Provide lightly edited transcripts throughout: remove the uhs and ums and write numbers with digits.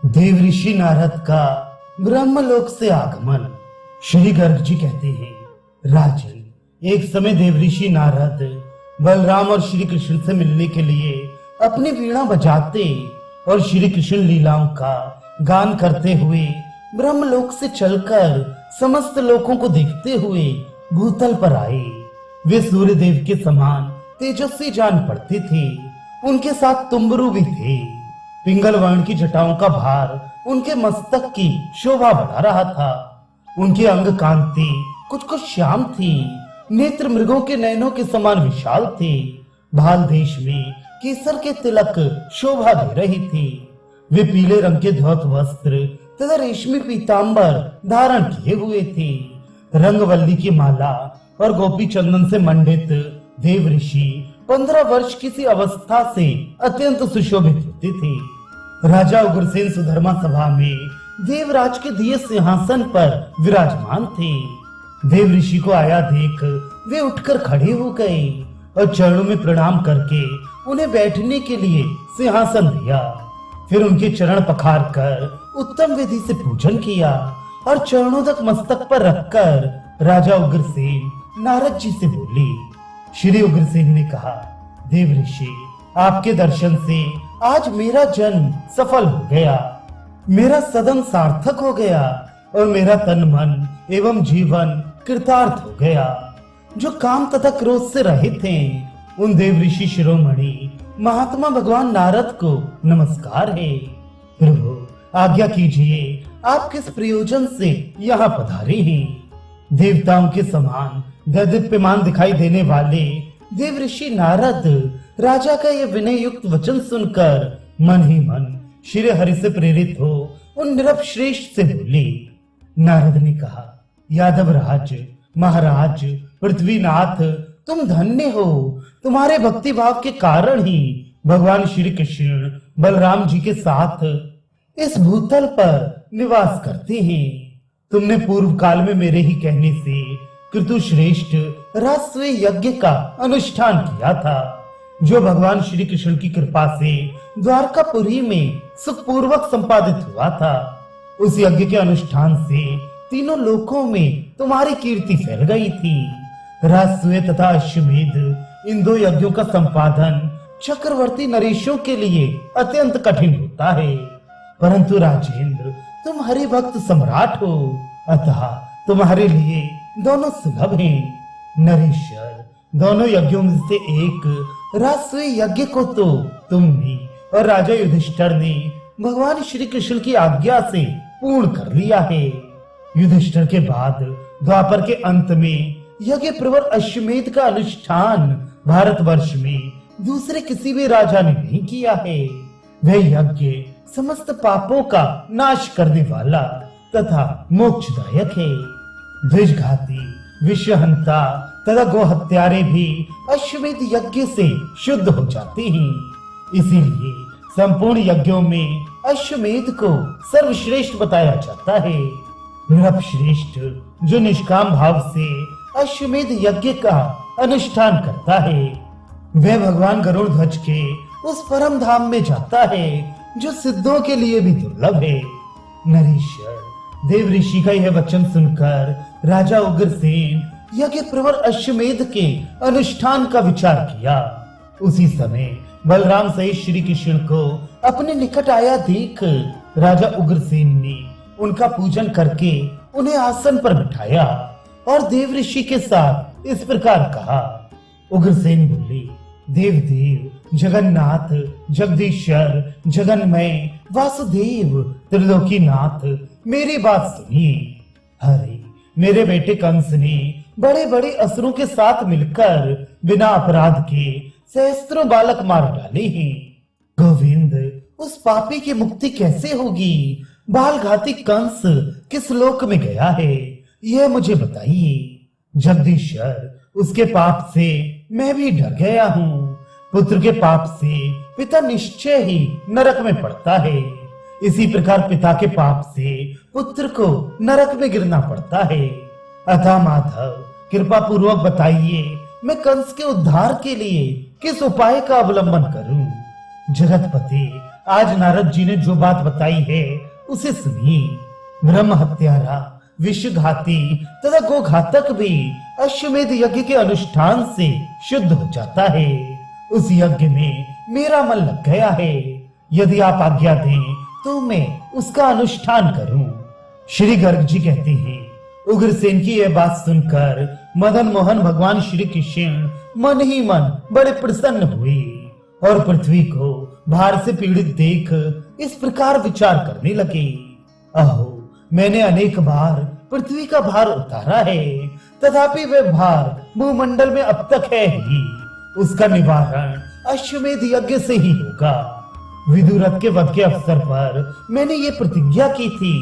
देव ऋषि नारद का ब्रह्मलोक से आगमन। श्री गर्ग जी कहते हैं, राजन, एक समय देव ऋषि नारद बलराम और श्री कृष्ण से मिलने के लिए अपनी वीणा बजाते और श्री कृष्ण लीलाओं का गान करते हुए ब्रह्मलोक से चलकर समस्त लोकों को देखते हुए भूतल पर आए। वे सूर्य देव के समान तेजस्वी जान पड़ते थे। उनके साथ तुम्बरू भी थे। पिंगल वर्ण की जटाओं का भार उनके मस्तक की शोभा बढ़ा रहा था। उनके अंग कांति कुछ श्याम थी। नेत्र मृगों के नयनों के समान विशाल थे। भाल देश में केसर के तिलक शोभा दे रही थी। वे पीले रंग के धौत वस्त्र तथा रेशमी पीतांबर धारण किए हुए थे। रंगवल्ली की माला और गोपी चंदन से मंडित देव ऋषि 15 वर्ष की सी अवस्था से अत्यंत सुशोभित होते थे। राजा उग्रसेन सुधर्मा सभा में देवराज के दिए सिंहासन पर विराजमान थे। देव ऋषि को आया देख वे उठकर खड़े हो गए और चरणों में प्रणाम करके उन्हें बैठने के लिए सिंहासन दिया। फिर उनके चरण पखार कर उत्तम विधि से पूजन किया और चरणों तक मस्तक पर रखकर राजा उग्रसेन नारद जी से बोले। श्री उग्रसेन ने कहा, देव ऋषि, आपके दर्शन से आज मेरा जन्म सफल हो गया। मेरा सदन सार्थक हो गया और मेरा तन मन एवं जीवन कृतार्थ हो गया। जो काम तथा क्रोध से रहित थे उन देव ऋषि शिरोमणि महात्मा भगवान नारद को नमस्कार है। प्रभु, आज्ञा कीजिए, आप किस प्रयोजन से यहाँ पधारे हैं? देवताओं के समान दैदीप्यमान दिखाई देने वाले देव ऋषि नारद राजा का यह विनय युक्त वचन सुनकर मन ही मन श्री हरि से प्रेरित हो उन निरप श्रेष्ठ से बोले। नारद ने कहा, यादव राज, महाराज, पृथ्वीनाथ, तुम धन्य हो। तुम्हारे भक्ति भाव के कारण ही भगवान श्री कृष्ण बलराम जी के साथ इस भूतल पर निवास करते हैं। तुमने पूर्व काल में मेरे ही कहने से कृतुश्रेष्ठ राजस्व यज्ञ का अनुष्ठान किया था, जो भगवान श्री कृष्ण की कृपा से द्वारकापुरी में सुखपूर्वक संपादित हुआ था। उस यज्ञ के अनुष्ठान से तीनों लोकों में तुम्हारी कीर्ति फैल गई थी। राजस्व तथा अश्वमेध इन दो यज्ञों का संपादन चक्रवर्ती नरेशों के लिए अत्यंत कठिन होता है, परंतु राजेंद्र, तुम हरि भक्त सम्राट हो, अतः तुम्हारे लिए दोनों सुलभ हैं। नरेश्वर, दोनों यज्ञों में से एक राजस्व यज्ञ को तो तुमने और राजा युधिष्ठिर ने भगवान श्री कृष्ण की आज्ञा से पूर्ण कर लिया है। युधिष्ठिर के बाद द्वापर के अंत में यज्ञ प्रवर अश्वमेध का अनुष्ठान भारतवर्ष में दूसरे किसी भी राजा ने नहीं किया है। वह यज्ञ समस्त पापों का नाश करने वाला तथा मोक्षदायक है। द्विजघाती, विषहंता तथा गोहत्यारे भी अश्वमेध यज्ञ से शुद्ध हो जाते हैं। इसीलिए संपूर्ण यज्ञों में अश्वमेध को सर्वश्रेष्ठ बताया जाता है। नृप श्रेष्ठ जो निष्काम भाव से अश्वमेध यज्ञ का अनुष्ठान करता है, वह भगवान गरुड़ ध्वज के उस परम धाम में जाता है जो सिद्धों के लिए भी दुर्लभ है। नरेश्वर, देव ऋषि का यह वचन सुनकर राजा उग्रसेन यज्ञ प्रवर अश्वमेध के अनुष्ठान का विचार किया। उसी समय बलराम सहित श्री कृष्ण को अपने निकट आया देख राजा उग्रसेन ने उनका पूजन करके उन्हें आसन पर बिठाया और देव ऋषि के साथ इस प्रकार कहा। उग्रसेन बोले, देव देव, जगन्नाथ, जगदीश्वर, जगन्मय, वासुदेव, त्रिलोकीनाथ, मेरी बात सुनिए। हरे, मेरे बेटे कंस ने बड़े बड़े असुरों के साथ मिलकर बिना अपराध के सहस्त्रों बालक मार डाले हैं। गोविंद, उस पापी की मुक्ति कैसे होगी? बाल घाती कंस किस लोक में गया है, यह मुझे बताइए। जगदीश्वर, उसके पाप से मैं भी डर गया हूँ। पुत्र के पाप से पिता निश्चय ही नरक में पड़ता है। इसी प्रकार पिता के पाप से पुत्र को नरक में गिरना पड़ता है। अतः माधव, कृपा पूर्वक बताइए, मैं कंस के उद्धार के लिए किस उपाय का अवलंबन करूं? जगतपति, आज नारद जी ने जो बात बताई है उसे सुनिए। ब्रह्म हत्यारा, विषघाती तथा गोघातक भी अश्वमेध यज्ञ के अनुष्ठान से शुद्ध हो जाता है। उस यज्ञ में मेरा मन लग गया है। यदि आप आज्ञा दें तो मैं उसका अनुष्ठान करूं। श्री गर्ग जी कहते हैं, उग्रसेन की यह बात सुनकर मदन मोहन भगवान श्री कृष्ण मन ही मन बड़े प्रसन्न हुए और पृथ्वी को भार से पीड़ित देख इस प्रकार विचार करने लगे। अहो, मैंने अनेक बार पृथ्वी का भार उतारा है, तथापि वह भार भूमंडल में अब तक है ही। उसका निवारण अश्वमेध यज्ञ से ही होगा। विदुरथ के वध के अवसर पर मैंने ये प्रतिज्ञा की थी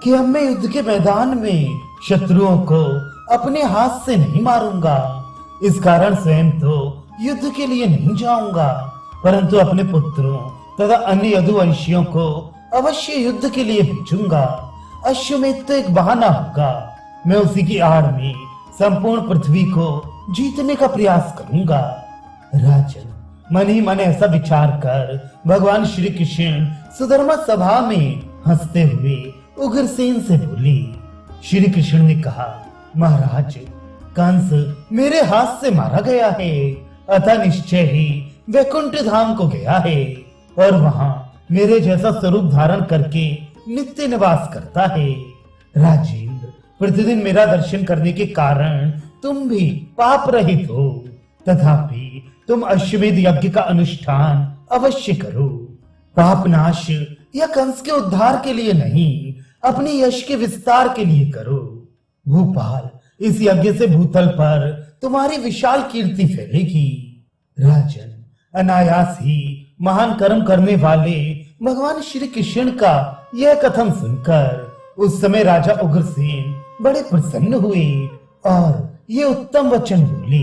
कि अब मैं युद्ध के मैदान में शत्रुओं को अपने हाथ से नहीं मारूंगा। इस कारण स्वयं तो युद्ध के लिए नहीं जाऊंगा, परंतु अपने पुत्रों तथा अन्य यदुवंशियों को अवश्य युद्ध के लिए भेजूंगा। अश्वमेध तो एक बहाना होगा। मैं उसी की आड़ में संपूर्ण पृथ्वी को जीतने का प्रयास करूंगा। राजन, मन ही मन ऐसा विचार कर भगवान श्री कृष्ण सुधर्मा सभा में हंसते हुए उग्रसेन से बोले। श्री कृष्ण ने कहा, महाराज, कंस मेरे हाथ से मारा गया है, अतः निश्चय ही वैकुंठ धाम को गया है और वहां मेरे जैसा स्वरूप धारण करके नित्य निवास करता है। राजेंद्र, प्रतिदिन मेरा दर्शन करने के कारण तुम भी पाप रहित हो, तथापि तुम अश्वमेध यज्ञ का अनुष्ठान अवश्य करो। पाप नाश या कंस के उद्धार के लिए नहीं, अपने यश के विस्तार के लिए करो। भूपाल, इस यज्ञ से भूतल पर तुम्हारी विशाल कीर्ति फैलेगी। राजन, अनायास ही महान कर्म करने वाले भगवान श्री कृष्ण का यह कथन सुनकर उस समय राजा उग्रसेन बड़े प्रसन्न हुए और ये उत्तम वचन बोले।